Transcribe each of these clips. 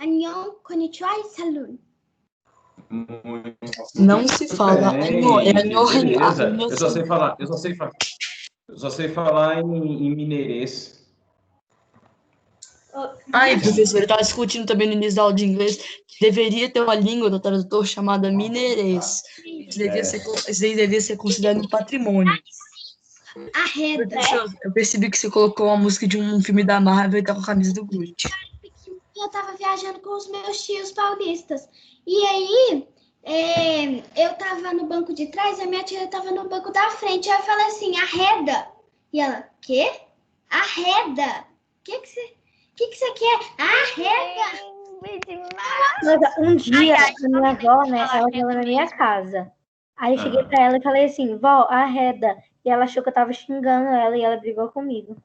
Annyeong, konnichiwa e salut. Não se fala. Beleza. Eu só sei falar em mineirês. Ai, professor, eu estava discutindo também no início da aula de inglês que deveria ter uma língua do tradutor chamada mineirês. Isso devia ser considerado um patrimônio. Arreda. Professor, eu percebi que você colocou uma música de um filme da Marvel e tá com a camisa do Groot. Eu tava viajando com os meus tios paulistas. E aí, eu tava no banco de trás e a minha tia tava no banco da frente. Aí eu falei assim, arreda. E ela, quê? Arreda. O que você quer? Arreda. Mas um dia, a minha avó, né, ela estava na minha casa. Aí eu cheguei pra ela e falei assim, vó, arreda. E ela achou que eu tava xingando ela e ela brigou comigo.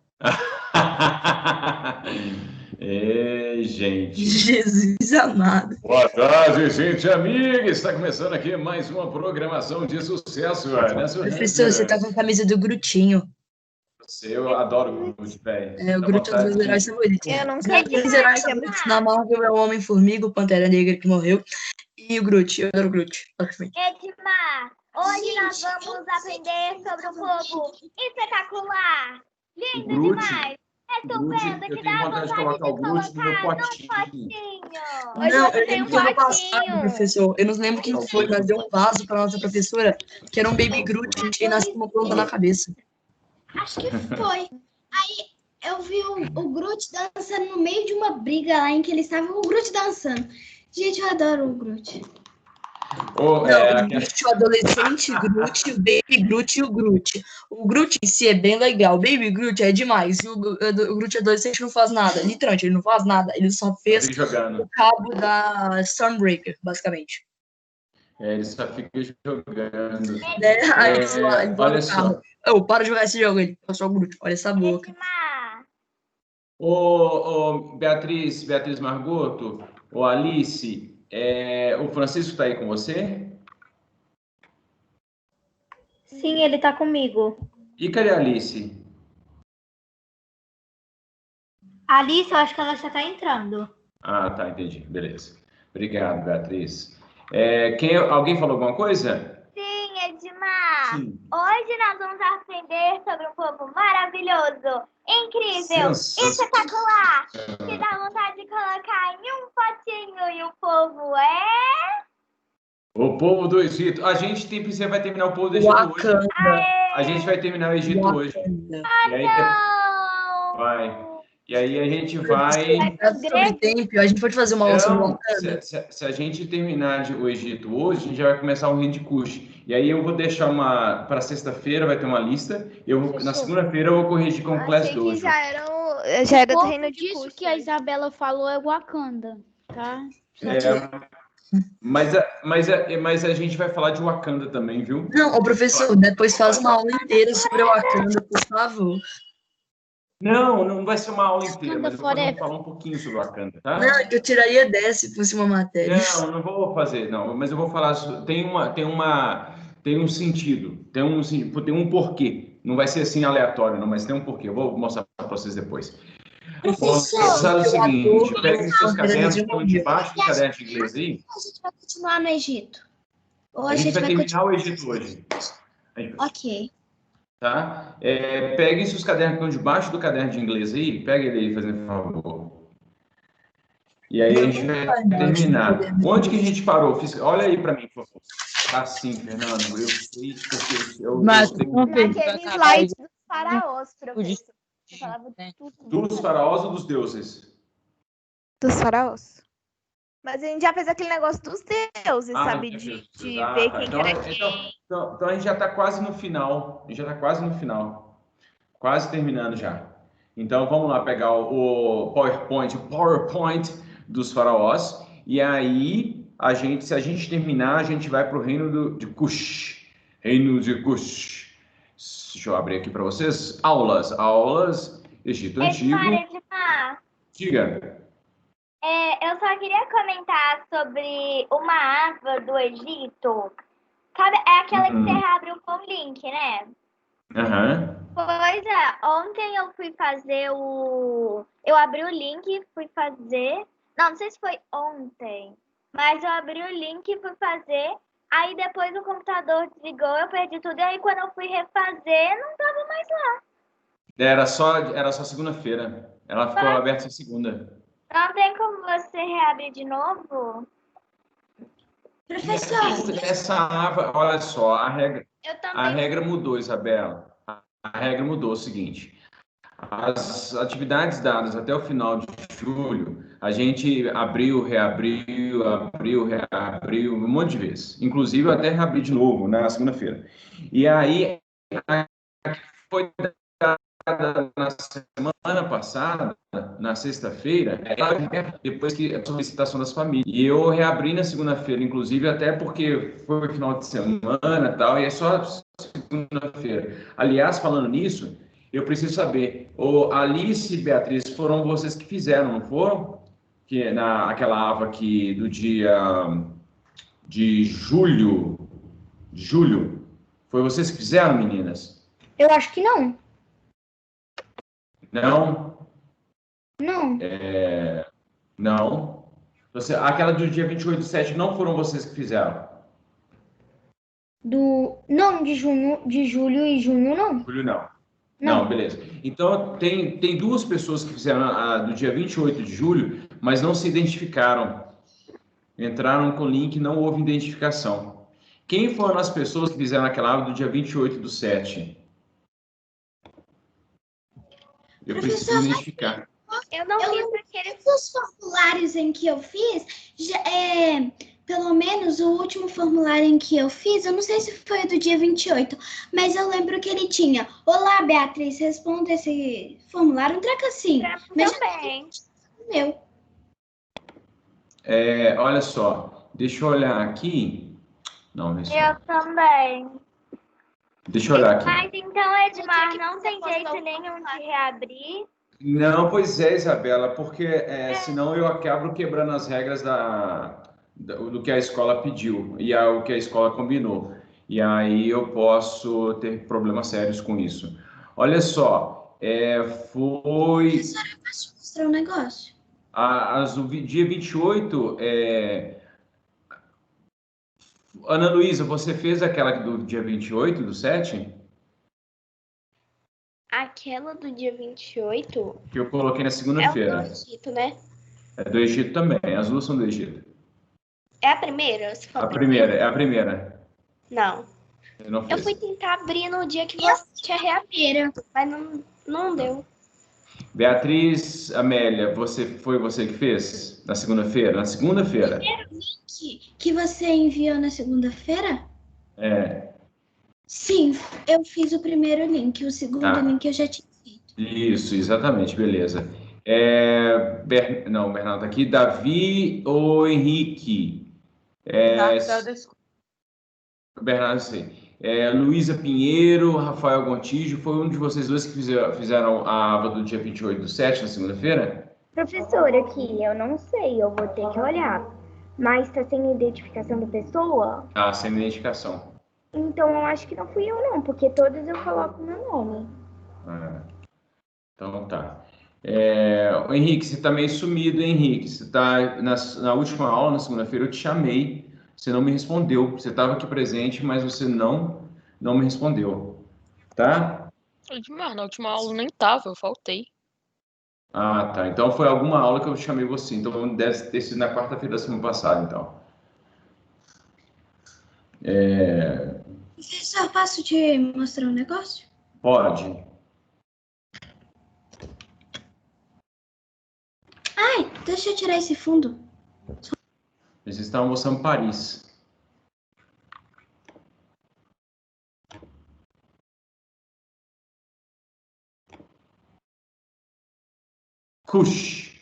Ei, gente. Jesus amado. Boa tarde, gente amiga. Está começando aqui mais uma programação de sucesso. Professor, você tá com a camisa do Grutinho. Eu adoro o Groot, velho. O Groot é um dos meus heróis favoritos. Eu não sei. Os heróis favoritos na Marvel é o Homem-Formiga, o Pantera Negra que morreu, e o Groot. Eu adoro o Groot. Edmar, hoje nós vamos aprender sobre um povo espetacular. Lindo demais. É estupendo que dá vontade de colocar num potinho. Não, eu lembro que ano passado, professor, eu não lembro quem foi, mas deu um vaso para nossa professora, que era um Baby Groot, a gente ia nascer com uma planta na cabeça. Acho que foi. Aí eu vi o Groot dançando no meio de uma briga lá em que eles estavam, o Groot dançando. Gente, eu adoro o Groot. O Groot, o adolescente Groot, o Baby Groot e o Groot. O Groot em si é bem legal, o Baby Groot é demais. E o Groot adolescente não faz nada, literalmente, ele não faz nada. Ele só fez o cabo da Stormbreaker, basicamente. Ele só fica jogando. Olha só. Para de jogar esse jogo aí. É só o Groot. Olha essa boca. Beatriz Margoto, Alice, o Francisco tá aí com você? Sim, ele tá comigo. E cadê a Alice? A Alice, eu acho que ela já tá entrando. Ah, tá, entendi. Beleza. Obrigado, Beatriz. Alguém falou alguma coisa? Sim, Edmar. Sim. Hoje nós vamos aprender sobre um povo maravilhoso, incrível, espetacular, que dá vontade de colocar em um potinho. E o povo é... O povo do Egito. Você vai terminar o povo do Egito hoje. A gente vai terminar o Egito hoje. E aí, vai. E aí a gente vai... Sobre tempo, a gente pode fazer uma aula sobre Wakanda. Se a gente terminar o Egito hoje, a gente já vai começar o Reino de Cush. E aí eu vou deixar para sexta-feira, vai ter uma lista. Na segunda-feira eu vou corrigir com o Class 2. Já era do Reino de Cush. Isso que a Isabela falou é Wakanda, tá? Mas a gente vai falar de Wakanda também, viu? Não, professor, depois faz uma aula inteira sobre Wakanda, por favor. Não vai ser uma aula inteira, mas eu vou falar um pouquinho sobre o Wakanda, tá? Não, eu tiraria 10 se fosse uma matéria. Não vou fazer, não, mas eu vou falar, tem um sentido, tem um porquê. Não vai ser assim aleatório, não, mas tem um porquê. Eu vou mostrar para vocês depois. Professor, o seguinte, peguem seus cadernos, estão debaixo do caderno de inglês aí. A gente vai continuar no Egito. Ou a gente vai terminar o Egito hoje. Ok. Tá? Peguem seus cadernos que estão debaixo do caderno de inglês aí, pega ele aí, fazendo favor. E aí a gente vai terminar. Onde que a gente parou? Olha aí para mim, por favor. Tá sim, Fernando. Eu sei porque naquele slide dos faraós, professor. Você falava de tudo. Dos faraós ou dos deuses? Dos faraós. Mas a gente já fez aquele negócio dos deuses, sabe? De ver quem era quem. Então a gente já está quase no final. Quase terminando já. Então vamos lá pegar o PowerPoint dos faraós. E aí, se a gente terminar, a gente vai para o reino de Cush. Reino de Cush. Deixa eu abrir aqui para vocês. Aulas, Egito Antigo. Diga. Eu só queria comentar sobre uma árvore do Egito. É aquela que você abre um link, né? Pois é, ontem eu fui fazer eu abri o link, fui fazer, Não sei se foi ontem, mas eu abri o link e fui fazer. Aí depois o computador desligou, eu perdi tudo. E aí quando eu fui refazer, não tava mais lá. Era só segunda-feira. Ela ficou aberta só segunda. Não tem como você reabrir de novo? Professor, Essa aba, olha só, a Eu também. regra mudou, Isabela. A regra mudou o seguinte: as atividades dadas até o final de julho, a gente abriu, reabriu, um monte de vezes. Inclusive, eu até reabri de novo na segunda-feira. E aí, a que foi dada na semana passada, na sexta-feira, depois que a solicitação das famílias. E eu reabri na segunda-feira, inclusive, até porque foi final de semana e tal, e é só segunda-feira. Aliás, falando nisso, eu preciso saber, Alice e Beatriz, foram vocês que fizeram, não foram? Que aquela aba aqui do dia de julho, foi vocês que fizeram, meninas? Eu acho que não. Não? Não. Não. Aquela do dia 28/7 não foram vocês que fizeram? Não, de julho e junho, não. Julho não. Não. Não, beleza. Então, tem duas pessoas que fizeram a do dia 28 de julho, mas não se identificaram. Entraram com o link, não houve identificação. Quem foram as pessoas que fizeram aquela aba do dia 28/7? Eu preciso identificar. Eu não fiz aquele. Os formulários em que eu fiz, pelo menos o último formulário em que eu fiz, eu não sei se foi o do dia 28, mas eu lembro que ele tinha: olá, Beatriz, responda esse formulário, um treco assim. Mas Também. meu. Olha só, deixa eu olhar aqui. Não, Eu também. deixa eu olhar aqui. Mas então, Edmar, não tem jeito nenhum de reabrir. Não, pois é, Isabela, porque senão eu acabo quebrando as regras do que a escola pediu e o que a escola combinou. E aí eu posso ter problemas sérios com isso. Olha só, foi... Professora, eu posso te mostrar um negócio? O dia 28, Ana Luísa, você fez aquela do dia 28/7? Aquela do dia 28 Que eu coloquei na é o segunda-feira. do Egito, né? É do Egito também, as duas são do Egito. É a primeira? Se for A primeira, é a primeira. Não. Eu não Eu fiz. fui tentar abrir no dia que você tinha reaberto, mas não deu. Beatriz, Amélia, foi você que fez? Na segunda-feira? Na segunda-feira. Primeiro link que você enviou na segunda-feira? Sim, eu fiz o primeiro link, o segundo link eu já tinha feito. Isso, exatamente, beleza. Não, Bernardo tá aqui. Davi ou Henrique? Bernardo, sim. Luísa Pinheiro, Rafael Gontijo, foi um de vocês dois que fizeram a aba do dia 28/7, na segunda-feira? Professora, aqui, eu não sei, eu vou ter que olhar. Mas tá sem identificação da pessoa? Ah, sem identificação. Então eu acho que não fui eu, não, porque todas eu coloco meu nome. Então tá. O Henrique, você tá meio sumido, hein, Henrique? Você tá na última aula, na segunda-feira, eu te chamei. Você não me respondeu. Você estava aqui presente, mas você não me respondeu. Tá? Edmar, na última aula nem tava, eu faltei. Ah, tá. Então foi alguma aula que eu chamei você. Então deve ter sido na quarta-feira da semana passada, então. Professor, posso te mostrar um negócio? Pode. Ai, deixa eu tirar esse fundo. Eles estavam mostrando Paris. Cush.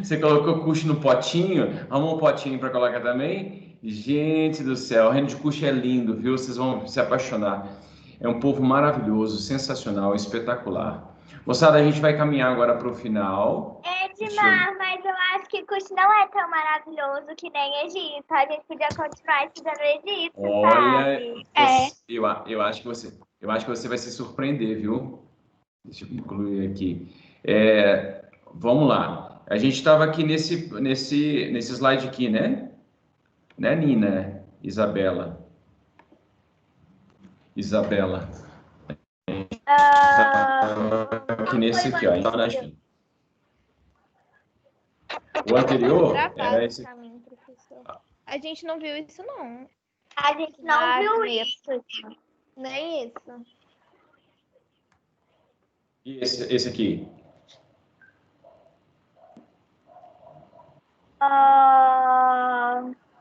Você colocou Cush no potinho? Arrumou um potinho para colocar também? Gente do céu, o reino de Cush é lindo, viu? Vocês vão se apaixonar. É um povo maravilhoso, sensacional, espetacular. Moçada, a gente vai caminhar agora para o final. Edmar, mas eu acho que Cush não é tão maravilhoso que nem Egito. A gente podia continuar estudando Egito, Olha, sabe? eu acho que você vai se surpreender, viu? Deixa eu incluir aqui. Vamos lá. A gente estava aqui nesse slide aqui, né? Né, Nina? Isabela. Aqui nesse aqui, ó. Então, o anterior era esse. A gente não viu isso, não. A gente não viu isso. Nem isso. E esse aqui?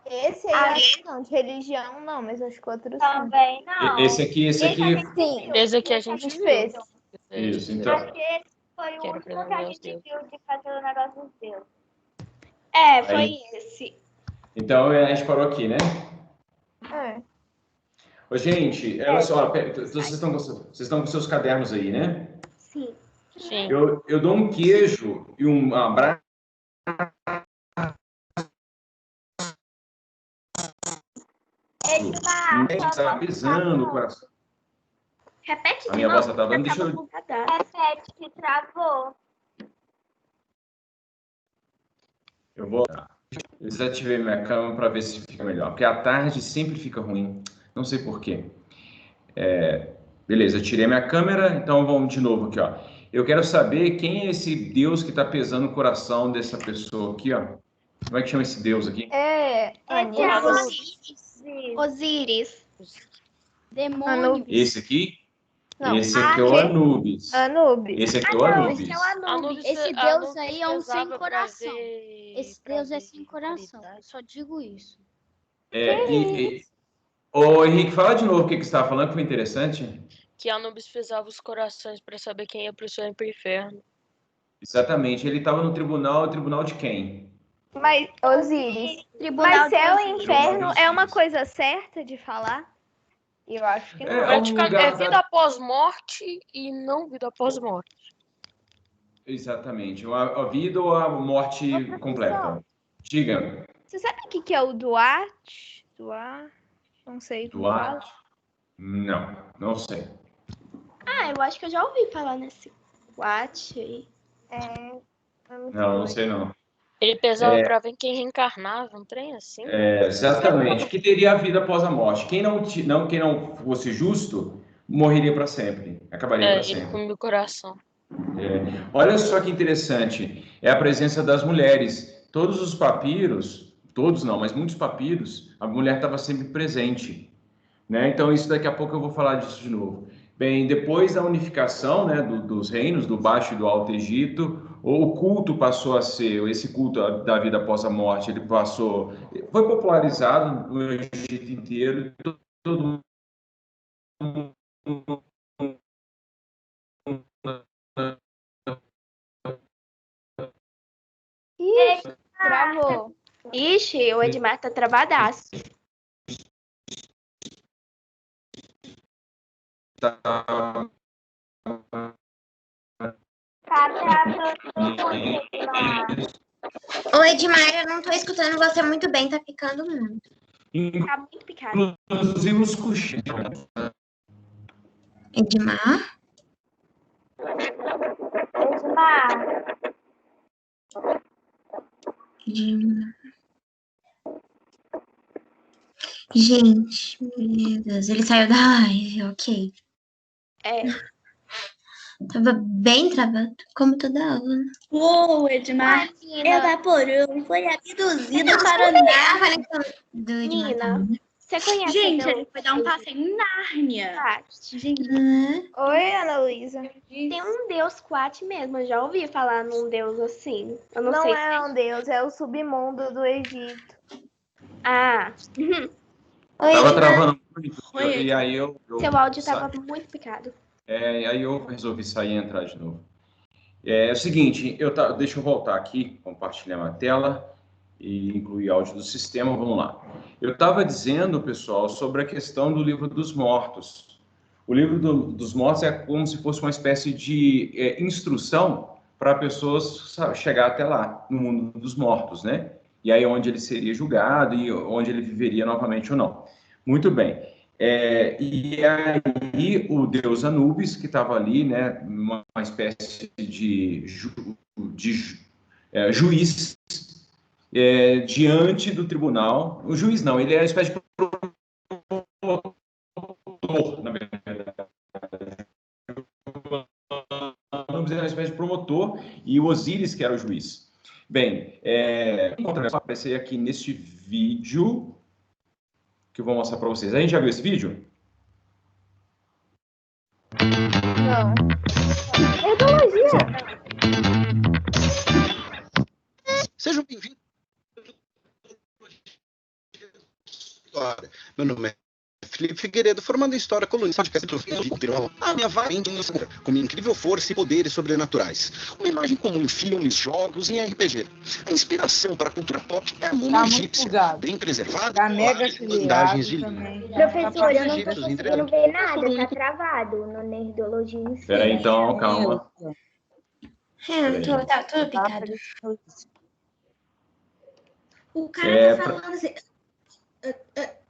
Esse aí não, de religião não, mas acho que outros também não. Esse aqui. Sim, esse aqui a gente fez. Isso, então. Acho que esse foi o único que a gente viu de fazer o negócio dos deuses. Foi esse. Então a gente parou aqui, né? Ô, gente, olha só, vocês estão com seus cadernos aí, né? Sim. Eu dou um queijo e um abraço. Está pisando o coração. Repete a minha voz está travando. Deixa eu... Repete, que travou. Eu vou desativei minha câmera para ver se fica melhor. Porque à tarde sempre fica ruim. Não sei por quê. Beleza, eu tirei minha câmera. Então vamos de novo aqui, ó. Eu quero saber quem é esse Deus que está pesando o coração dessa pessoa aqui, ó. Como é que chama esse Deus aqui? Osíris. Demônio. Esse aqui? Não. Esse aqui é o Anubis. Esse aqui é o Anubis. Esse é o Anubis. Esse Deus aí é um sem coração. Esse Deus é sem coração. Eu só digo isso. Ô, Henrique, fala de novo o que você estava falando, que foi interessante. Que Anubis pesava os corações para saber quem ia para o céu e para o inferno. Exatamente. Ele estava no tribunal de quem? Mas, Osíris, mas céu e inferno é uma coisa certa de falar? Eu acho que não. É vida após morte e não vida após morte. Exatamente. A vida ou a morte completa? Diga. Você sabe o que é o Duarte? Não sei. Duarte? Não sei. Eu acho que eu já ouvi falar nesse Duarte aí. Não sei não. Ele pesava para ver quem reencarnava, um trem assim. Exatamente. Que teria a vida após a morte. Quem não fosse justo, morreria para sempre. Acabaria para sempre. Ele comia o coração. Olha só que interessante. É a presença das mulheres. Todos os papiros, todos não, mas muitos papiros, a mulher estava sempre presente. Né? Então, isso daqui a pouco eu vou falar disso de novo. Bem, depois da unificação, né, dos reinos, do Baixo e do Alto Egito, o culto passou a ser, esse culto da vida após a morte, foi popularizado no Egito inteiro, todo mundo. Travou. Ixi, o Edmar tá travadaço. Ô, Edmar, eu não tô escutando você muito bem, tá picando muito. Tá muito picado. Inclusive os cochilos. Edmar? Gente, meu Deus, ele saiu da live, ok. Tava bem travado, como toda aula. Uou, Edmar evaporou, foi abduzido para Nárnia. Nina, você conhece? Gente, ele foi dar um passeio em Nárnia. Gente. Oi, Ana Luísa. Tem um deus Quat mesmo, eu já ouvi falar num deus assim. Eu não sei é um deus, é o submundo do Egito. Tava travando muito. E aí seu áudio tava muito picado. Aí eu resolvi sair e entrar de novo. É o seguinte, deixa eu voltar aqui, compartilhar minha tela e incluir áudio do sistema. Vamos lá. Eu estava dizendo, pessoal, sobre a questão do livro dos mortos. O livro dos mortos é como se fosse uma espécie de instrução para pessoas chegar até lá, no mundo dos mortos, né? E aí onde ele seria julgado e onde ele viveria novamente ou não. Muito bem. E aí o deus Anubis, que estava ali, né, uma espécie de juiz diante do tribunal. O juiz não, ele é uma espécie de promotor, na verdade. Anubis era uma espécie de promotor e o Osíris que era o juiz. Bem, vai aparecer aqui neste vídeo que eu vou mostrar para vocês. A gente já viu esse vídeo? Não. Nerdologia. Sejam bem-vindos. Meu nome é Felipe Figueiredo, formando em História, colunista de a minha variante com uma incrível força e poderes sobrenaturais. Uma imagem comum em filmes, jogos e em RPG. A inspiração para a cultura pop é a múmia egípcia, bem preservada, com bandagens de linha. Professor, eu não estou conseguindo ver nada, tá travado no Nerdologia em si. Peraí, então, calma. Tá tudo picado. O cara tá falando assim...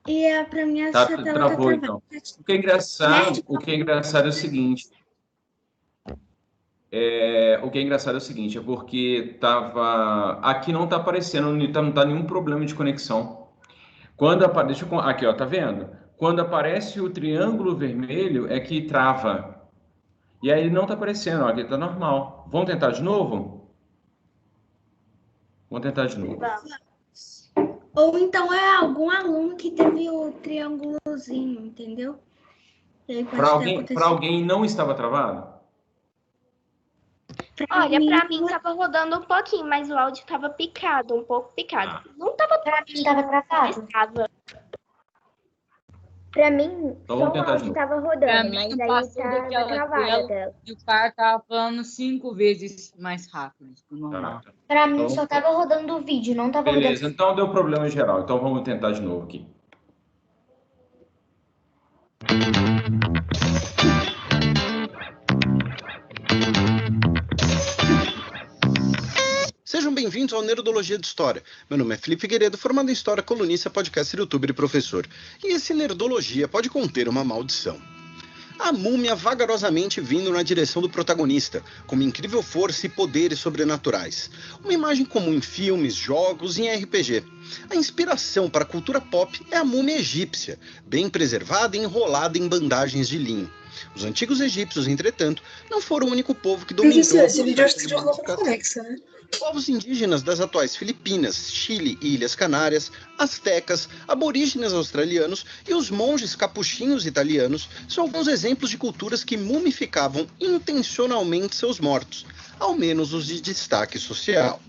E pra mim essa tela travou, então. O que é engraçado é o seguinte. É porque aqui não tá aparecendo, não tá nenhum problema de conexão. Aqui, ó, tá vendo? Quando aparece o triângulo vermelho é que trava. E aí ele não tá aparecendo, ó, aqui tá normal. Vamos tentar de novo? Vamos tentar de novo. Ou então é algum aluno que teve o triângulozinho, entendeu? Para alguém não estava travado? Olha, pra mim tava rodando um pouquinho, mas o áudio tava picado, um pouco picado. Não tava pra mim, tava travado. Pra mim, então, só o áudio tava rodando, mas aí tava travado. E o cara tava falando 5 vezes mais rápido que o normal. Pra mim, só tava rodando o vídeo, não tava rodando... Beleza, então deu problema em geral. Então vamos tentar de novo aqui. Sejam bem-vindos ao Nerdologia de História. Meu nome é Felipe Figueiredo, formado em História, colunista, podcaster, youtuber e professor. E esse Nerdologia pode conter uma maldição. A múmia vagarosamente vindo na direção do protagonista, com uma incrível força e poderes sobrenaturais. Uma imagem comum em filmes, jogos e em RPG. A inspiração para a cultura pop é a múmia egípcia, bem preservada e enrolada em bandagens de linho. Os antigos egípcios, entretanto, não foram o único povo que dominou... Esse vídeo acho que já conexa, né? Povos indígenas das atuais Filipinas, Chile e Ilhas Canárias, astecas, aborígenes australianos e os monges capuchinhos italianos são alguns exemplos de culturas que mumificavam intencionalmente seus mortos, ao menos os de destaque social.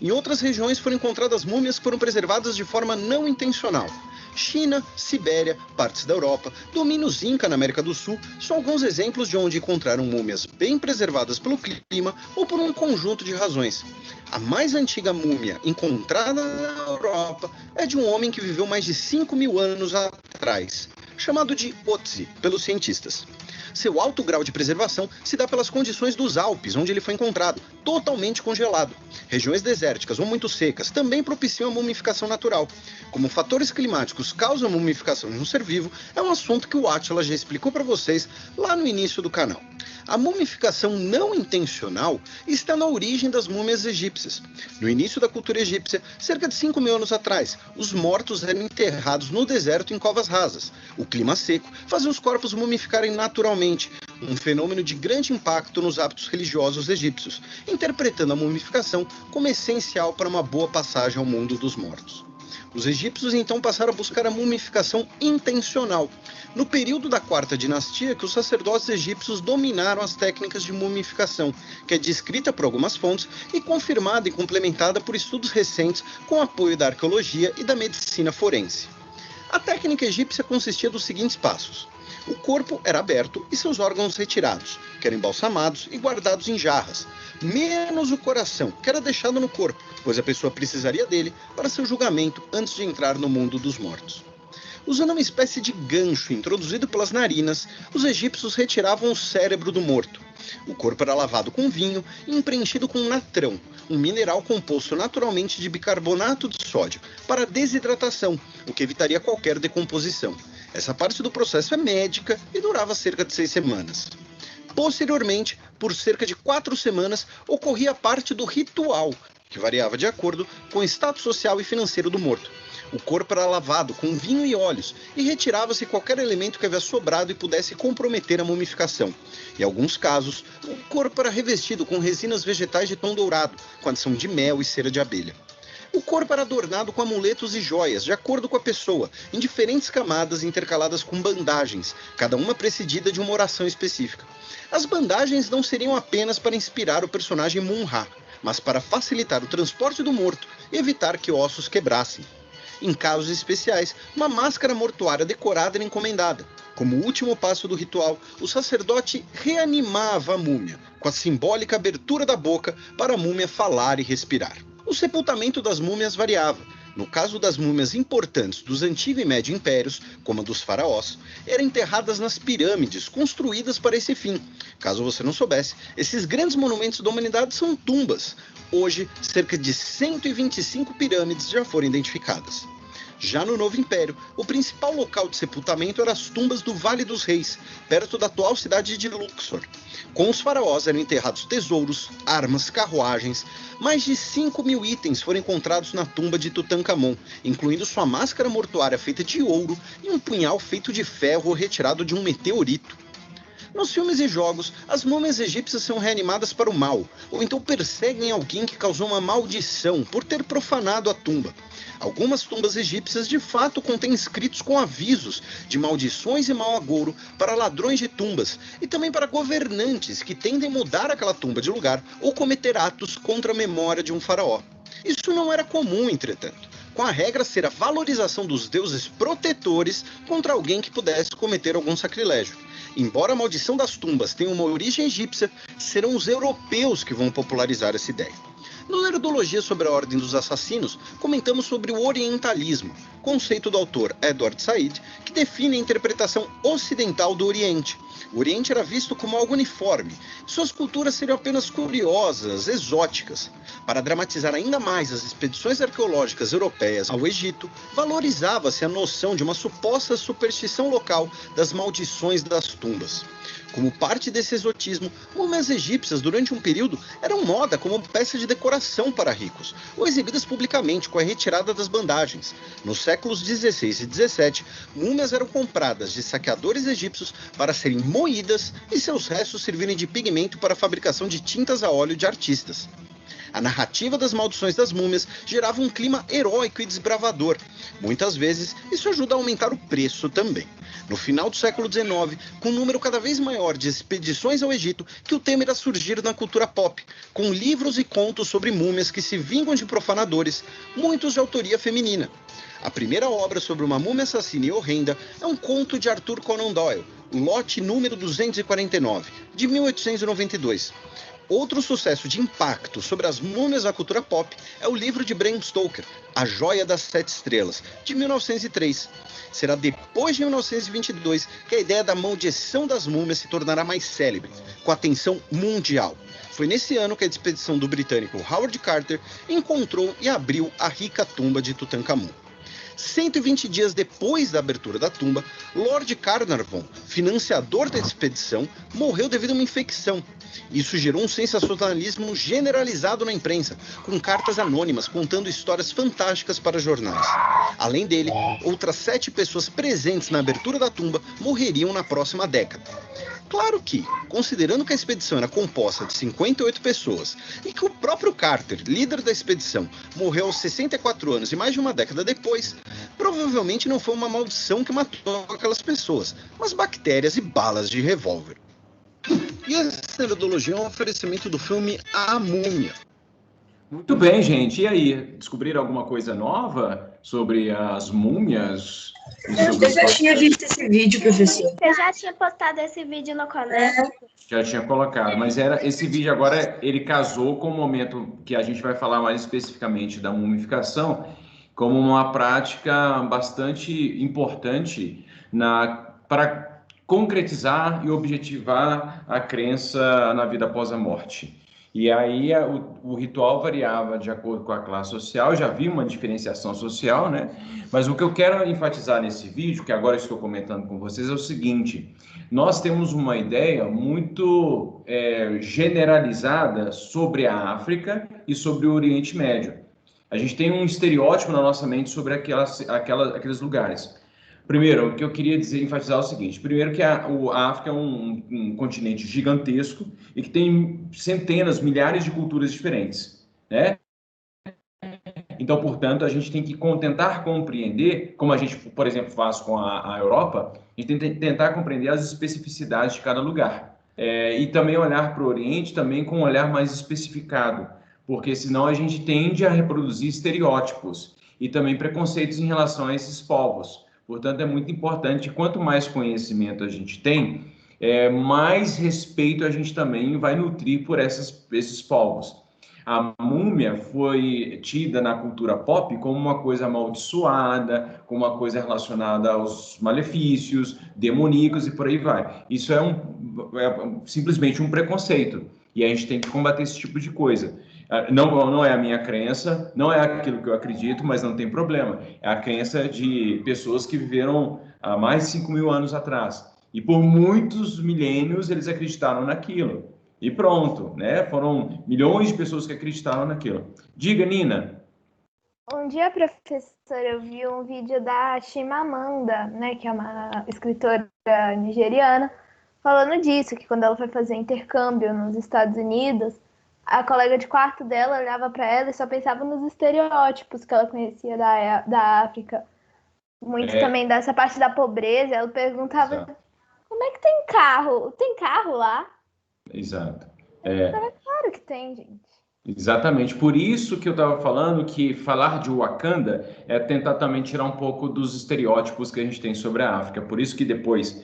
Em outras regiões foram encontradas múmias que foram preservadas de forma não intencional. China, Sibéria, partes da Europa, domínios Inca na América do Sul são alguns exemplos de onde encontraram múmias bem preservadas pelo clima ou por um conjunto de razões. A mais antiga múmia encontrada na Europa é de um homem que viveu mais de 5.000 anos atrás, chamado de Otzi pelos cientistas. Seu alto grau de preservação se dá pelas condições dos Alpes, onde ele foi encontrado, totalmente congelado. Regiões desérticas ou muito secas também propiciam a mumificação natural. Como fatores climáticos causam mumificação de um ser vivo, é um assunto que o Átila já explicou para vocês lá no início do canal. A mumificação não intencional está na origem das múmias egípcias. No início da cultura egípcia, cerca de 5.000 anos atrás, os mortos eram enterrados no deserto em covas rasas. O clima seco fazia os corpos mumificarem naturalmente, um fenômeno de grande impacto nos hábitos religiosos egípcios, interpretando a mumificação como essencial para uma boa passagem ao mundo dos mortos. Os egípcios então passaram a buscar a mumificação intencional. No período da Quarta Dinastia, que os sacerdotes egípcios dominaram as técnicas de mumificação, que é descrita por algumas fontes e confirmada e complementada por estudos recentes com apoio da arqueologia e da medicina forense. A técnica egípcia consistia dos seguintes passos. O corpo era aberto e seus órgãos retirados, que eram embalsamados e guardados em jarras, menos o coração, que era deixado no corpo, pois a pessoa precisaria dele para seu julgamento antes de entrar no mundo dos mortos. Usando uma espécie de gancho introduzido pelas narinas, os egípcios retiravam o cérebro do morto. O corpo era lavado com vinho e preenchido com natrão, um mineral composto naturalmente de bicarbonato de sódio, para desidratação, o que evitaria qualquer decomposição. Essa parte do processo é médica e durava cerca de 6 semanas. Posteriormente, por cerca de 4 semanas, ocorria a parte do ritual, que variava de acordo com o status social e financeiro do morto. O corpo era lavado com vinho e óleos e retirava-se qualquer elemento que havia sobrado e pudesse comprometer a mumificação. Em alguns casos, o corpo era revestido com resinas vegetais de tom dourado, com adição de mel e cera de abelha. O corpo era adornado com amuletos e joias, de acordo com a pessoa, em diferentes camadas intercaladas com bandagens, cada uma precedida de uma oração específica. As bandagens não seriam apenas para inspirar o personagem Mun-Ra, mas para facilitar o transporte do morto e evitar que ossos quebrassem. Em casos especiais, uma máscara mortuária decorada era encomendada. Como último passo do ritual, o sacerdote reanimava a múmia, com a simbólica abertura da boca para a múmia falar e respirar. O sepultamento das múmias variava. No caso das múmias importantes dos Antigo e Médio Impérios, como a dos faraós, eram enterradas nas pirâmides, construídas para esse fim. Caso você não soubesse, esses grandes monumentos da humanidade são tumbas. Hoje, cerca de 125 pirâmides já foram identificadas. Já no Novo Império, o principal local de sepultamento eram as tumbas do Vale dos Reis, perto da atual cidade de Luxor. Com os faraós eram enterrados tesouros, armas, carruagens. Mais de 5.000 itens foram encontrados na tumba de Tutankhamon, incluindo sua máscara mortuária feita de ouro e um punhal feito de ferro retirado de um meteorito. Nos filmes e jogos, as múmias egípcias são reanimadas para o mal, ou então perseguem alguém que causou uma maldição por ter profanado a tumba. Algumas tumbas egípcias de fato contêm escritos com avisos de maldições e mau agouro para ladrões de tumbas e também para governantes que tendem mudar aquela tumba de lugar ou cometer atos contra a memória de um faraó. Isso não era comum, entretanto, com a regra ser a valorização dos deuses protetores contra alguém que pudesse cometer algum sacrilégio. Embora a maldição das tumbas tenha uma origem egípcia, serão os europeus que vão popularizar essa ideia. No Nerdologia sobre a Ordem dos Assassinos, comentamos sobre o orientalismo, conceito do autor Edward Said, que define a interpretação ocidental do Oriente. O Oriente era visto como algo uniforme, suas culturas seriam apenas curiosas, exóticas. Para dramatizar ainda mais as expedições arqueológicas europeias ao Egito, valorizava-se a noção de uma suposta superstição local das maldições das tumbas. Como parte desse exotismo, múmias egípcias durante um período eram moda como peça de decoração para ricos, ou exibidas publicamente com a retirada das bandagens. Nos séculos XVI e XVII, múmias eram compradas de saqueadores egípcios para serem moídas e seus restos servirem de pigmento para a fabricação de tintas a óleo de artistas. A narrativa das maldições das múmias gerava um clima heróico e desbravador. Muitas vezes, isso ajuda a aumentar o preço também. No final do século XIX, com um número cada vez maior de expedições ao Egito, que o tema irá surgir na cultura pop, com livros e contos sobre múmias que se vingam de profanadores, muitos de autoria feminina. A primeira obra sobre uma múmia assassina e horrenda é um conto de Arthur Conan Doyle, lote número 249, de 1892. Outro sucesso de impacto sobre as múmias na cultura pop é o livro de Bram Stoker, A Joia das Sete Estrelas, de 1903. Será depois de 1922 que a ideia da maldição das múmias se tornará mais célebre, com atenção mundial. Foi nesse ano que a expedição do britânico Howard Carter encontrou e abriu a rica tumba de Tutankhamon. 120 dias depois da abertura da tumba, Lord Carnarvon, financiador da expedição, morreu devido a uma infecção. Isso gerou um sensacionalismo generalizado na imprensa, com cartas anônimas contando histórias fantásticas para jornais. Além dele, outras 7 pessoas presentes na abertura da tumba morreriam na próxima década. Claro que, considerando que a expedição era composta de 58 pessoas e que o próprio Carter, líder da expedição, morreu aos 64 anos e mais de uma década depois, provavelmente não foi uma maldição que matou aquelas pessoas, mas bactérias e balas de revólver. E essa nerdologia é um oferecimento do filme A Múmia. Muito bem, gente. E aí, descobriram alguma coisa nova sobre as múmias? Eu já tinha visto esse vídeo, professor. Você já tinha postado esse vídeo no canal? Já tinha colocado, mas esse vídeo agora, ele casou com o momento que a gente vai falar mais especificamente da mumificação, como uma prática bastante importante para concretizar e objetivar a crença na vida após a morte. E aí o ritual variava de acordo com a classe social, já vi uma diferenciação social, né? Mas o que eu quero enfatizar nesse vídeo, que agora estou comentando com vocês, é o seguinte: nós temos uma ideia muito generalizada sobre a África e sobre o Oriente Médio. A gente tem um estereótipo na nossa mente sobre aqueles lugares. Primeiro, o que eu queria enfatizar é o seguinte: primeiro que a África é um continente gigantesco e que tem centenas, milhares de culturas diferentes, né? Então, portanto, a gente tem que tentar compreender, como a gente, por exemplo, faz com a Europa, a gente tem que tentar compreender as especificidades de cada lugar. E também olhar para o Oriente também com um olhar mais especificado, porque senão a gente tende a reproduzir estereótipos e também preconceitos em relação a esses povos. Portanto, é muito importante, quanto mais conhecimento a gente tem, mais respeito a gente também vai nutrir por esses povos. A múmia foi tida na cultura pop como uma coisa amaldiçoada, como uma coisa relacionada aos malefícios, demoníacos e por aí vai. Isso é simplesmente um preconceito e a gente tem que combater esse tipo de coisa. Não é a minha crença, não é aquilo que eu acredito, mas não tem problema. É a crença de pessoas que viveram há mais de 5.000 anos atrás. E por muitos milênios eles acreditaram naquilo. E pronto, né? Foram milhões de pessoas que acreditaram naquilo. Diga, Nina. Um dia, professora, eu vi um vídeo da Chimamanda, né, que é uma escritora nigeriana, falando disso, que quando ela foi fazer intercâmbio nos Estados Unidos, a colega de quarto dela olhava para ela e só pensava nos estereótipos que ela conhecia da África. Muito também dessa parte da pobreza. Ela perguntava, exato, como é que tem carro? Tem carro lá? Exato. Claro que tem, gente. Exatamente. Por isso que eu estava falando que falar de Wakanda é tentar também tirar um pouco dos estereótipos que a gente tem sobre a África. Por isso que depois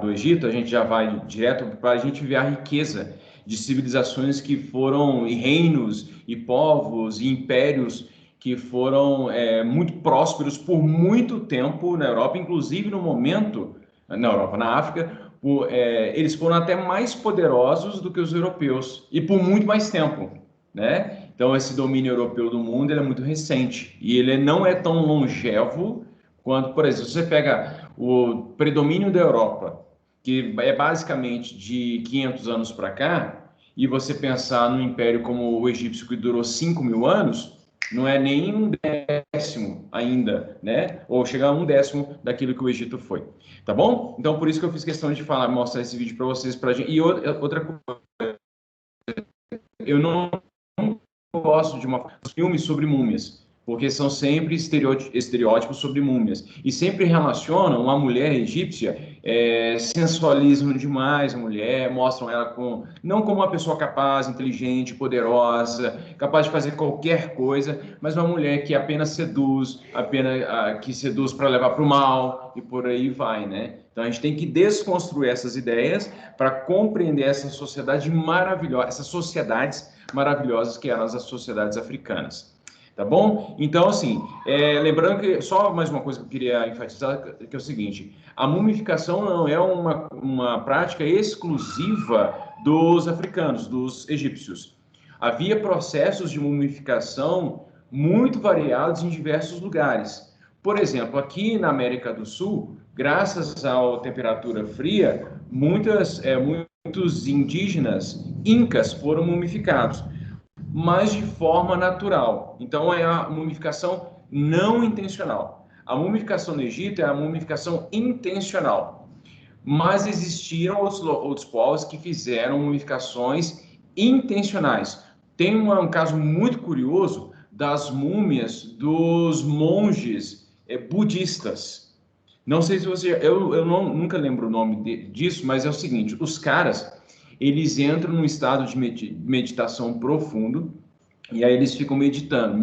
do Egito, a gente já vai direto para a gente ver a riqueza de civilizações que foram, e reinos, e povos, e impérios que foram muito prósperos por muito tempo na Europa, inclusive no momento, na África, eles foram até mais poderosos do que os europeus, e por muito mais tempo, né? Então, esse domínio europeu do mundo ele é muito recente, e ele não é tão longevo quanto, por exemplo, você pega o predomínio da Europa, que é basicamente de 500 anos para cá, e você pensar no império como o egípcio, que durou 5.000 anos, não é nem 1/10 ainda, né? Ou chegar a 1/10 daquilo que o Egito foi, tá bom? Então, por isso que eu fiz questão de mostrar esse vídeo para vocês, gente. E outra coisa, eu não gosto de filmes sobre múmias, porque são sempre estereótipos sobre múmias. E sempre relacionam uma mulher egípcia, sensualizam demais a mulher, mostram ela não como uma pessoa capaz, inteligente, poderosa, capaz de fazer qualquer coisa, mas uma mulher que apenas seduz, que seduz para levar para o mal, e por aí vai, né? Então a gente tem que desconstruir essas ideias para compreender essa sociedade maravilhosa, essas sociedades maravilhosas que eram as sociedades africanas. Tá bom? Então, assim, lembrando que só mais uma coisa que eu queria enfatizar, que é o seguinte: a mumificação não é uma prática exclusiva dos africanos, dos egípcios. Havia processos de mumificação muito variados em diversos lugares. Por exemplo, aqui na América do Sul, graças à temperatura fria, muitos indígenas incas foram mumificados, mas de forma natural. Então, é a mumificação não intencional. A mumificação no Egito é a mumificação intencional. Mas existiram outros povos que fizeram mumificações intencionais. Tem um caso muito curioso das múmias dos monges budistas. Não sei se você... Eu nunca lembro o nome disso, mas é o seguinte: os caras, eles entram num estado de meditação profundo, e aí eles ficam meditando,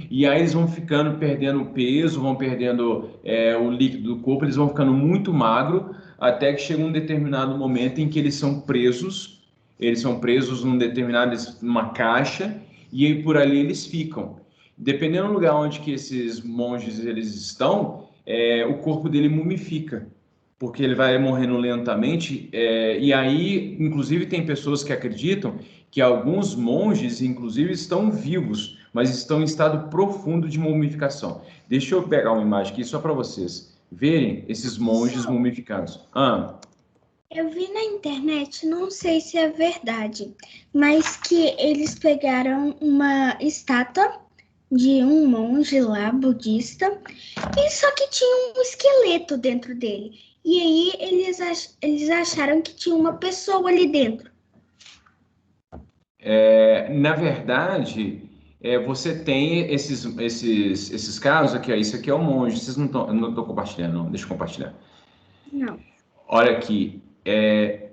e aí eles vão ficando perdendo peso, vão perdendo o líquido do corpo, eles vão ficando muito magro, até que chega um determinado momento em que eles são presos numa caixa, e aí por ali eles ficam. Dependendo do lugar onde que esses monges eles estão, o corpo dele mumifica. porque ele vai morrendo lentamente, e aí, inclusive, tem pessoas que acreditam que alguns monges, inclusive, estão vivos, mas estão em estado profundo de mumificação. Deixa eu pegar uma imagem aqui só para vocês verem esses monges mumificados. Eu vi na internet, não sei se é verdade, mas que eles pegaram uma estátua de um monge lá, budista, e só que tinha um esqueleto dentro dele. E aí eles acharam que tinha uma pessoa ali dentro. Na verdade, você tem esses casos aqui, ó, isso aqui é o monge, vocês não estão compartilhando, não, deixa eu compartilhar. Não. Olha aqui,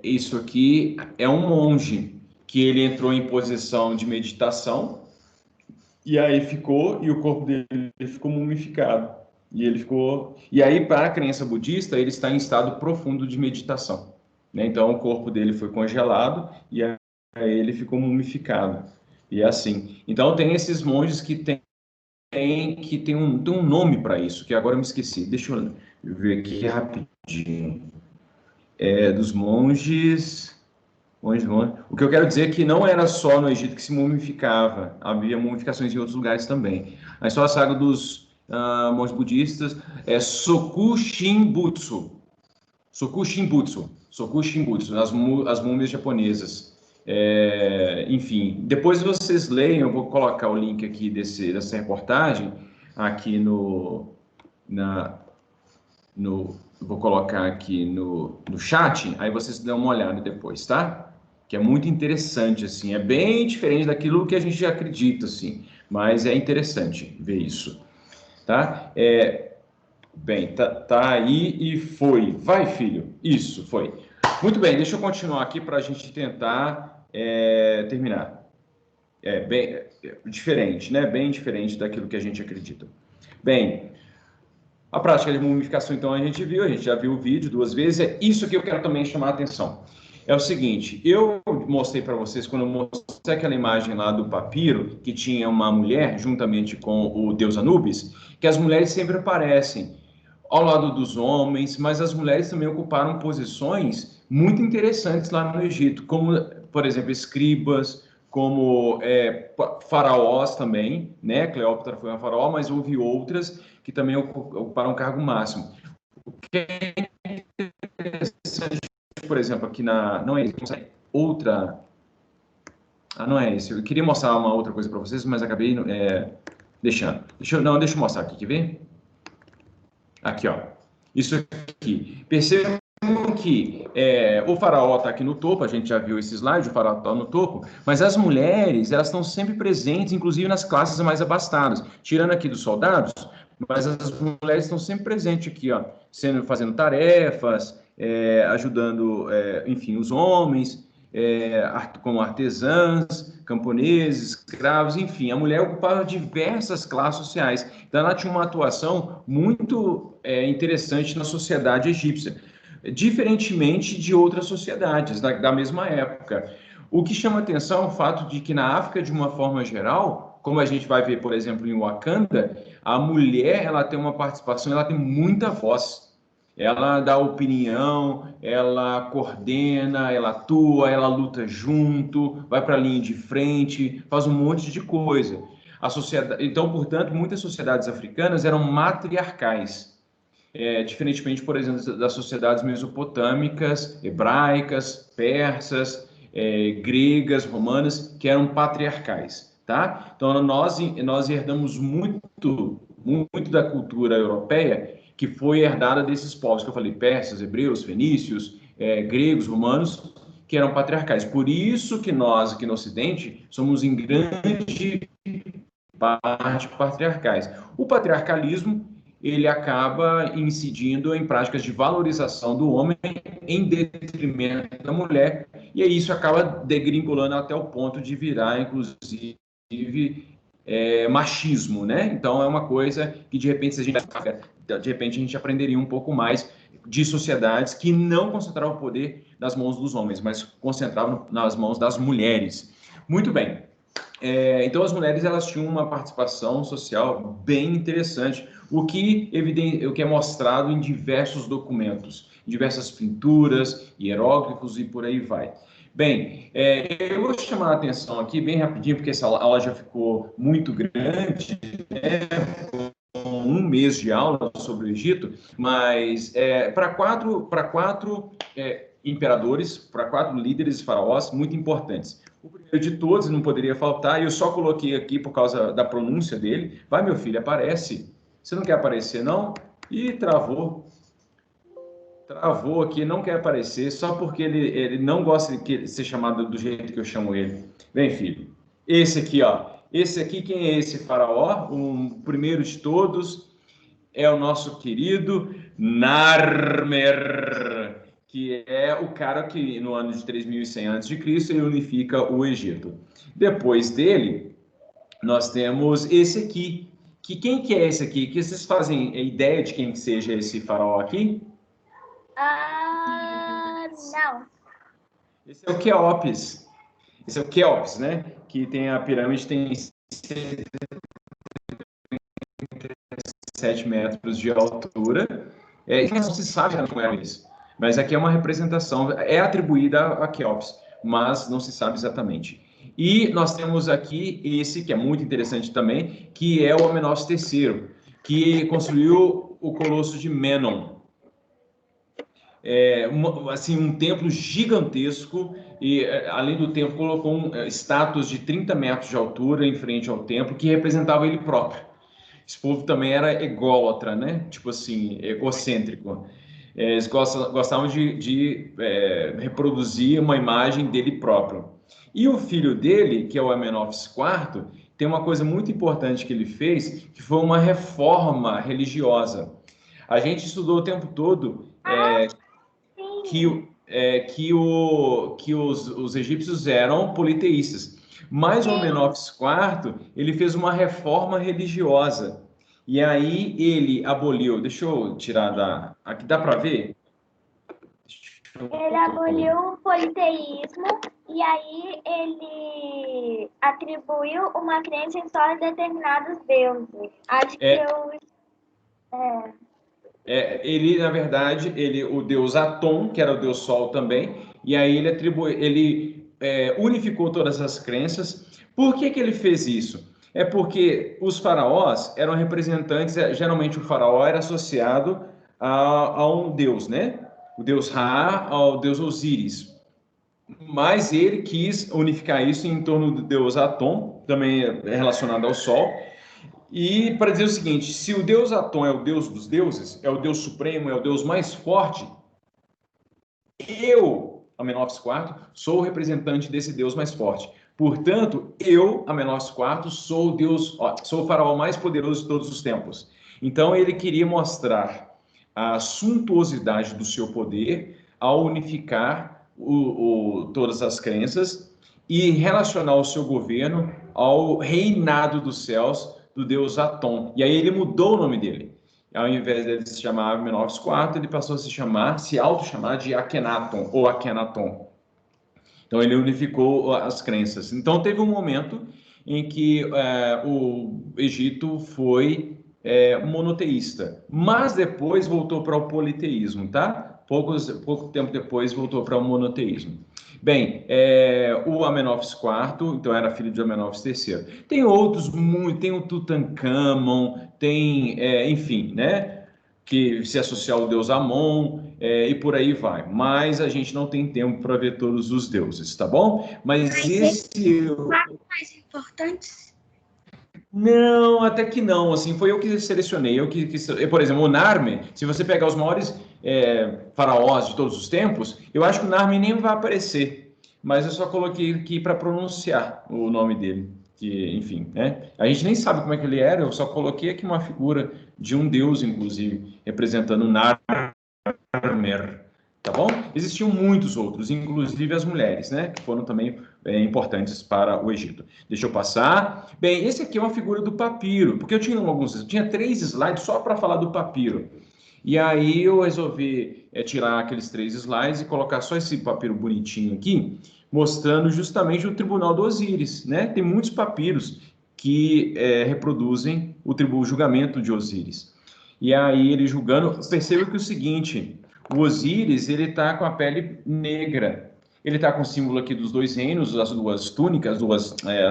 isso aqui é um monge que ele entrou em posição de meditação e aí e o corpo dele ficou mumificado. E aí, para a crença budista, ele está em estado profundo de meditação, né? Então, o corpo dele foi congelado e aí ele ficou mumificado. E é assim. Então, tem esses monges que tem um nome para isso, que agora eu me esqueci. Deixa eu ver aqui rapidinho. Dos monges. O que eu quero dizer é que não era só no Egito que se mumificava, havia mumificações em outros lugares também. Mas só a saga dos monges budistas é Sokushinbutsu, as múmias japonesas. Enfim, depois vocês leiam, eu vou colocar o link aqui dessa reportagem aqui vou colocar aqui no chat, aí vocês dão uma olhada depois, tá? Que é muito interessante, assim, é bem diferente daquilo que a gente já acredita, assim, mas é interessante ver isso, tá? Bem, tá aí e foi. Vai, filho. Isso, foi. Muito bem, deixa eu continuar aqui para a gente tentar terminar. Bem diferente, né? Bem diferente daquilo que a gente acredita. Bem, a prática de mumificação, então, a gente já viu o vídeo 2 vezes. É isso que eu quero também chamar a atenção. É o seguinte, eu mostrei para vocês, quando eu mostrei aquela imagem lá do papiro, que tinha uma mulher, juntamente com o deus Anubis, que as mulheres sempre aparecem ao lado dos homens, mas as mulheres também ocuparam posições muito interessantes lá no Egito, como, por exemplo, escribas, como faraós também, né? Cleópatra foi uma faraó, mas houve outras que também ocuparam o cargo máximo. O que é interessante, por exemplo, aqui não é outra... não é isso. Eu queria mostrar uma outra coisa para vocês, mas acabei deixando. Deixa eu mostrar aqui, quer ver? Aqui, ó. Isso aqui. Percebam que o faraó está aqui no topo, a gente já viu esse slide, o faraó está no topo, mas as mulheres, elas estão sempre presentes, inclusive nas classes mais abastadas. Tirando aqui dos soldados, mas as mulheres estão sempre presentes aqui, ó, fazendo tarefas, ajudando, enfim, os homens, como artesãs, camponeses, escravos, enfim, a mulher ocupava diversas classes sociais. Então, ela tinha uma atuação muito interessante na sociedade egípcia, diferentemente de outras sociedades da mesma época. O que chama atenção é o fato de que na África, de uma forma geral, como a gente vai ver, por exemplo, em Wakanda, a mulher ela tem uma participação, ela tem muita voz. Ela dá opinião, ela coordena, ela atua, ela luta junto, vai para a linha de frente, faz um monte de coisa. Então, portanto, muitas sociedades africanas eram matriarcais, diferentemente, por exemplo, das sociedades mesopotâmicas, hebraicas, persas, gregas, romanas, que eram patriarcais, tá? Então, nós herdamos muito da cultura europeia, que foi herdada desses povos que eu falei, persas, hebreus, fenícios, gregos, romanos, que eram patriarcais. Por isso que nós, aqui no Ocidente, somos em grande parte patriarcais. O patriarcalismo, ele acaba incidindo em práticas de valorização do homem em detrimento da mulher, e aí isso acaba degringolando até o ponto de virar, inclusive, machismo, né? Então, é uma coisa que, de repente, a gente aprenderia um pouco mais de sociedades que não concentravam o poder nas mãos dos homens, mas concentravam nas mãos das mulheres. Muito bem. Então, as mulheres elas tinham uma participação social bem interessante, o que é mostrado em diversos documentos. diversas pinturas, hieróglifos e por aí vai. Bem, eu vou chamar a atenção aqui bem rapidinho, porque essa aula já ficou muito grande, né? Um mês de aula sobre o Egito, mas para quatro imperadores, para 4 líderes faraós muito importantes. O primeiro de todos, não poderia faltar, eu só coloquei aqui por causa da pronúncia dele. Vai, meu filho, aparece. Você não quer aparecer, não? Ih, travou. Travou aqui, não quer aparecer, só porque ele não gosta de ser chamado do jeito que eu chamo ele. Bem, filho, esse aqui, ó. Esse aqui, quem é esse faraó? O primeiro de todos é o nosso querido Narmer, que é o cara que no ano de 3100 a.C. ele unifica o Egito. Depois dele, nós temos esse aqui. Quem que é esse aqui? Que vocês fazem ideia de quem que seja esse faraó aqui? Não. Esse é o Quéops. Esse é o Quéops, né? Que tem a pirâmide, tem 7 metros de altura. Não se sabe como é isso. Mas aqui é uma representação, é atribuída a Quéops, mas não se sabe exatamente. E nós temos aqui esse, que é muito interessante também, que é o Amenófis III, que construiu o Colosso de Menon. Um templo gigantesco, e além do templo colocou estátuas de 30 metros de altura em frente ao templo, que representava ele próprio. Esse povo também era ególatra, né? Tipo assim, egocêntrico. Eles gostavam de reproduzir uma imagem dele próprio. E o filho dele, que é o Amenófis IV, tem uma coisa muito importante que ele fez, que foi uma reforma religiosa. A gente estudou o tempo todo que os egípcios eram politeístas. Mas o Amenófis IV, ele fez uma reforma religiosa. E aí ele aboliu... Deixa eu tirar aqui dá para ver? Ele aboliu o politeísmo e aí ele atribuiu uma crença em só determinados deuses. Acho que ele, na verdade, o deus Atom, que era o deus Sol também, e aí ele unificou todas as crenças. Por que ele fez isso? É porque os faraós eram representantes, geralmente o faraó era associado a um deus, né? O deus Ra, ao deus Osíris. Mas ele quis unificar isso em torno do deus Atom, também relacionado ao Sol. E para dizer o seguinte, se o deus Atom é o deus dos deuses, é o deus supremo, é o deus mais forte, eu, Amenófis IV, sou o representante desse deus mais forte. Portanto, eu, Amenófis IV, sou o faraó mais poderoso de todos os tempos. Então, ele queria mostrar a suntuosidade do seu poder ao unificar todas as crenças e relacionar o seu governo ao reinado dos céus do deus Atom. E aí ele mudou o nome dele. Ao invés de se chamar Amenófis IV, ele passou a se auto-chamar de Akhenaton, ou Akhenaton. Então, ele unificou as crenças. Então, teve um momento em que o Egito foi monoteísta, mas depois voltou para o politeísmo, tá? Pouco tempo depois voltou para o monoteísmo. Bem, o Amenófis IV, então era filho de Amenófis III. Tem outros, tem o Tutankhamon, tem, enfim, né? Que se associa ao deus Amon, e por aí vai. Mas a gente não tem tempo para ver todos os deuses, tá bom? Mas esse... Quatro mais importantes? Não, até que não. Assim, foi eu que selecionei. Por exemplo, o Narmer, se você pegar os maiores faraós de todos os tempos, eu acho que o Narmer nem vai aparecer. Mas eu só coloquei aqui para pronunciar o nome dele. Que, enfim, né? A gente nem sabe como é que ele era, eu só coloquei aqui uma figura de um deus, inclusive, representando Narmer, tá bom? Existiam muitos outros, inclusive as mulheres, né? Que foram também importantes para o Egito. Deixa eu passar. Bem, esse aqui é uma figura do papiro, porque eu tinha 3 slides só para falar do papiro. E aí eu resolvi tirar aqueles 3 slides e colocar só esse papiro bonitinho aqui, mostrando justamente o Tribunal do Osíris, né? Tem muitos papiros que reproduzem o julgamento de Osíris. E aí ele julgando, perceba que o seguinte, O Osíris, ele está com a pele negra. Ele está com o símbolo aqui dos dois reinos, as duas túnicas,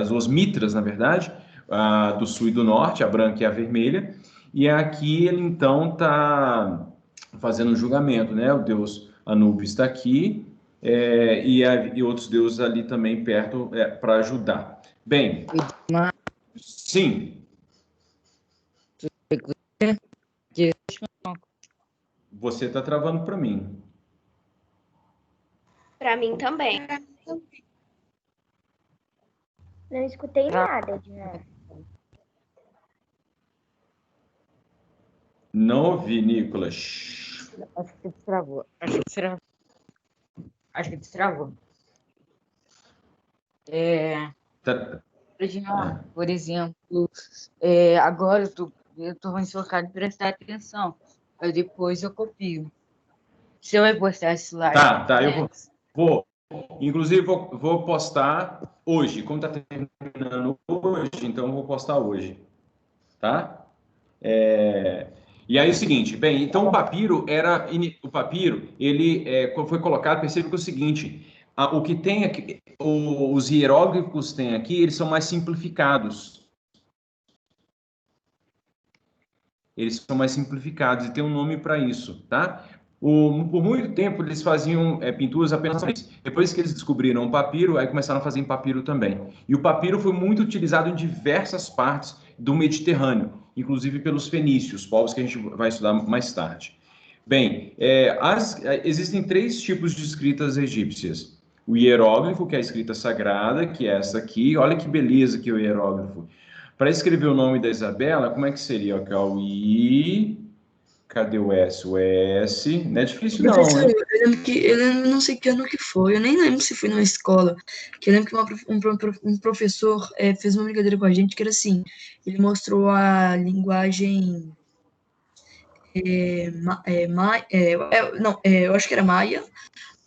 as duas mitras, na verdade, a do sul e do norte, a branca e a vermelha. E aqui ele, então, está fazendo um julgamento, né? O deus Anubis está aqui, e outros deuses ali também perto para ajudar. Bem, sim. Você está travando para mim. Para mim também. Não escutei nada, Edna. Não ouvi, Nicolas. Acho que destravou. Acho que destravou. Por exemplo, agora eu estou mais focado em prestar atenção. Aí depois eu copio. Você vai postar esse slide? Tá, eu vou. Inclusive, vou postar hoje. Como está terminando hoje, então eu vou postar hoje. Tá? E aí é o seguinte, bem, então o papiro, ele foi colocado, percebe que é o seguinte, o que tem aqui, os hieróglifos tem aqui, eles são mais simplificados. Eles são mais simplificados e tem um nome para isso, tá? Por muito tempo eles faziam pinturas apenas. Depois que eles descobriram o papiro, aí começaram a fazer em papiro também. E o papiro foi muito utilizado em diversas partes do Mediterrâneo, inclusive pelos fenícios, povos que a gente vai estudar mais tarde. Bem, existem 3 tipos de escritas egípcias. O hieróglifo, que é a escrita sagrada, que é essa aqui. Olha que beleza que é o hieróglifo. Para escrever o nome da Isabela, como é que seria? O I... Cadê o S? O S... Não é difícil, não, né? Eu não sei que ano que foi, eu nem lembro se foi na escola, que eu lembro que um professor fez uma brincadeira com a gente, que era assim, ele mostrou a linguagem... eu acho que era Maia.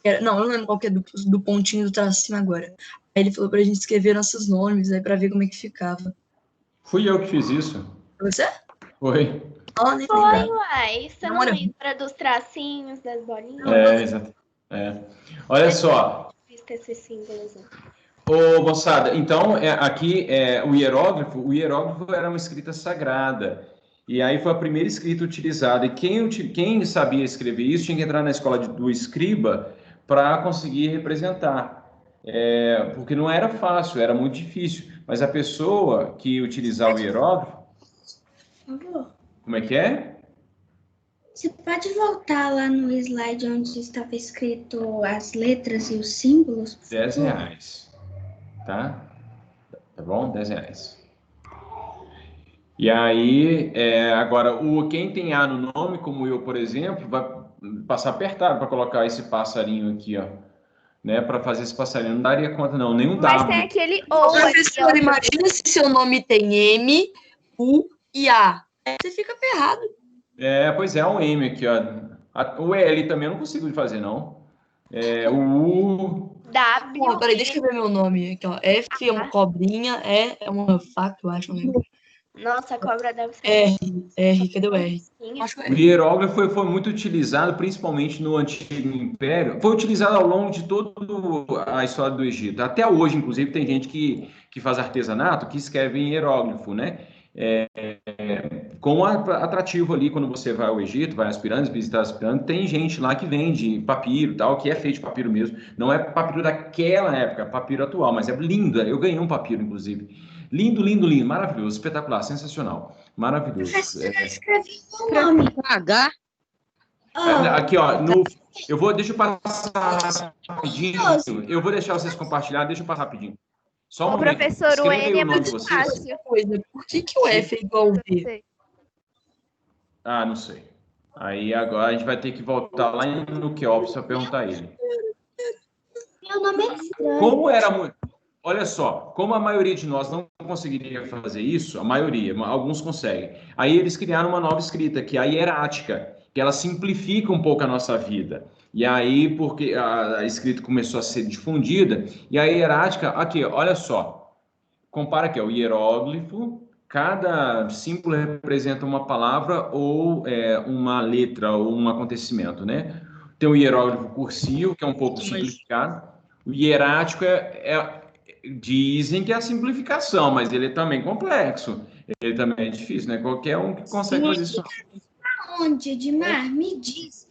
Eu não lembro qual que é do pontinho do tracinho agora. Aí ele falou pra gente escrever nossos nomes, aí pra ver como é que ficava. Fui eu que fiz isso. Você? Foi. Foi, uai. Você não lembra dos tracinhos, das bolinhas? Exato. Olha só. Esse símbolo. Ô, moçada, então, aqui o hieróglifo era uma escrita sagrada. E aí foi a primeira escrita utilizada. E quem sabia escrever isso tinha que entrar na escola do escriba para conseguir representar. Porque não era fácil, era muito difícil. Mas a pessoa que utilizava o hieróglifo... Por favor. Como é que é? Você pode voltar lá no slide onde estava escrito as letras e os símbolos? R$10. Tá? Tá bom? R$10. E aí, agora, quem tem A no nome, como eu, por exemplo, vai passar apertado para colocar esse passarinho aqui, ó. Né, para fazer esse passarinho. Não daria conta, não. Nem um Mas W. tem aquele O. Professor, imagina se seu nome tem M, U e A. Você fica ferrado. Pois é, um M aqui, ó. O L também eu não consigo fazer, não. O U... W. Peraí, deixa eu ver meu nome aqui, ó. F é uma cobrinha, E é uma faca, eu acho. Nossa, a cobra deve ser... R, cadê o R? O hieróglifo foi muito utilizado, principalmente no Antigo Império. Foi utilizado ao longo de toda a história do Egito. Até hoje, inclusive, tem gente que faz artesanato que escreve em hieróglifo, né? Com atrativo ali, quando você vai ao Egito, vai às pirâmides, visitar as pirâmides, tem gente lá que vende papiro, tal, que é feito de papiro mesmo. Não é papiro daquela época, é papiro atual, mas é lindo. Eu ganhei um papiro, inclusive. Lindo, lindo, lindo, maravilhoso, espetacular, sensacional, maravilhoso. Escrevi o nome. H? Aqui, ó, deixa eu passar rapidinho. Eu vou deixar vocês compartilhar, deixa eu passar rapidinho. Só um momento. Professor, o N é muito fácil. Por que o F é igual ao V? Não sei. Aí agora a gente vai ter que voltar lá no Keops para perguntar a ele. Meu nome é estranho. Como era muito... Olha só, como a maioria de nós não conseguiria fazer isso, a maioria, alguns conseguem. Aí eles criaram uma nova escrita, que é a hierática, que ela simplifica um pouco a nossa vida. E aí, porque a escrita começou a ser difundida, e a hierática, aqui, olha só, compara aqui, o hieróglifo, cada símbolo representa uma palavra ou uma letra ou um acontecimento, né? Tem o hieróglifo cursivo, que é um pouco simplificado. O hierático dizem que é a simplificação, mas ele é também complexo. Ele também é difícil, né? Qualquer um que consegue fazer isso. Onde, Edmar? Me diz.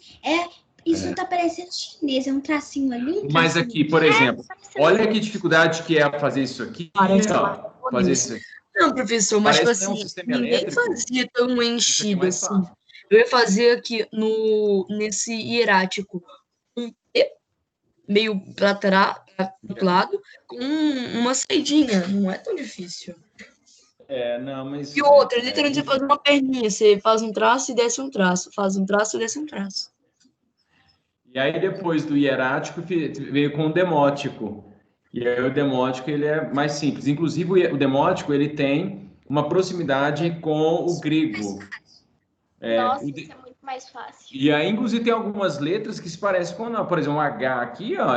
Isso tá parecendo chinês, é um tracinho ali. Mas aqui, por exemplo, olha que dificuldade que é fazer isso aqui. Fazer isso aqui. Não, professor, mas tipo assim, ninguém fazia tão enchido assim. Eu ia fazer aqui nesse hierático um T meio lateral, lado, com uma saidinha. Não é tão difícil. Não, mas... E outra, literalmente você faz uma perninha, você faz um traço e desce um traço, faz um traço e desce um traço. E aí, depois do hierático, veio com o demótico. E aí, o demótico, ele é mais simples. Inclusive, o demótico, ele tem uma proximidade com o grego. Nossa, isso é muito mais fácil. E aí, inclusive, tem algumas letras que se parecem com... Por exemplo, o H aqui, ó,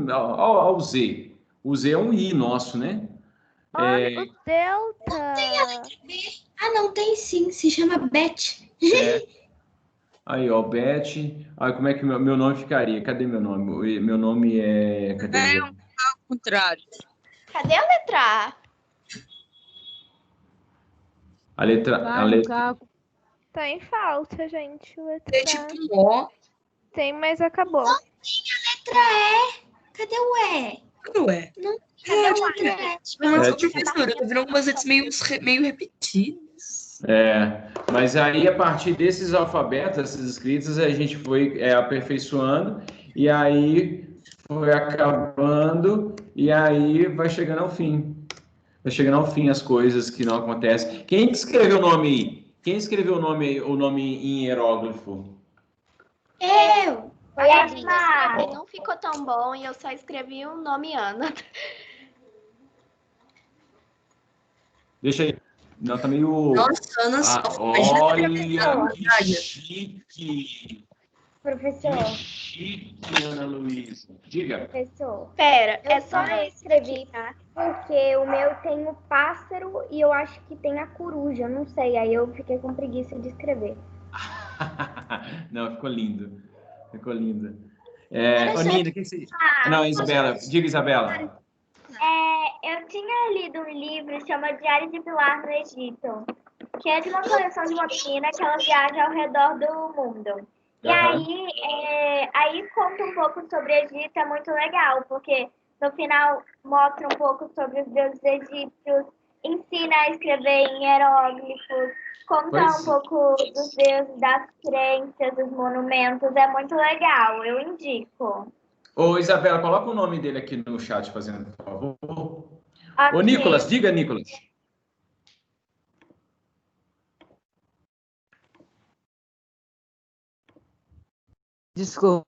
ó, o Z. O Z é um I nosso, né? Olha, o delta. Não tem a letra B. Ah, não, tem sim. Se chama Beth. Aí, ó, Beth. Aí, como é que meu nome ficaria? Cadê meu nome? Meu nome é... Cadê ao contrário. Cadê a letra A? A letra... Tá em falta, gente. É tipo um O. Tem, mas acabou. Não tem a letra E. Cadê o E? Cadê o E? Não, cadê a letra E? Mas, professora, eu tô vendo algumas letras meio repetidas. Mas aí, a partir desses alfabetos, essas escritas, a gente foi aperfeiçoando, e aí foi acabando, e aí vai chegando ao fim. Vai chegando ao fim as coisas que não acontecem. Quem escreveu o nome aí? Quem escreveu o nome em hieróglifo? Eu! Foi a minha. Não ficou tão bom e eu só escrevi o nome Ana. Deixa aí. Não, tá meio... Nossa, Ana só. Olha, que chique. Professor. Que chique, Ana Luísa. Diga. Professor. Pera, Eu só escrevi, tá? Porque o meu tem o pássaro e eu acho que tem a coruja, não sei. Aí eu fiquei com preguiça de escrever. Não, ficou lindo. Ficou lindo. Nina, o que você... Não, Isabela. Diga, Isabela. Eu tinha lido um livro chamado Diário de Pilar no Egito, que é de uma coleção de uma menina que ela viaja ao redor do mundo. E aí conta um pouco sobre o Egito, é muito legal, porque no final mostra um pouco sobre os deuses egípcios, ensina a escrever em hieróglifos, conta um pouco dos deuses, das crenças, dos monumentos, é muito legal, eu indico. Ô, Isabela, coloca o nome dele aqui no chat, fazendo, por favor. Okay. Ô, Nicolas, diga, Nicolas. Desculpa.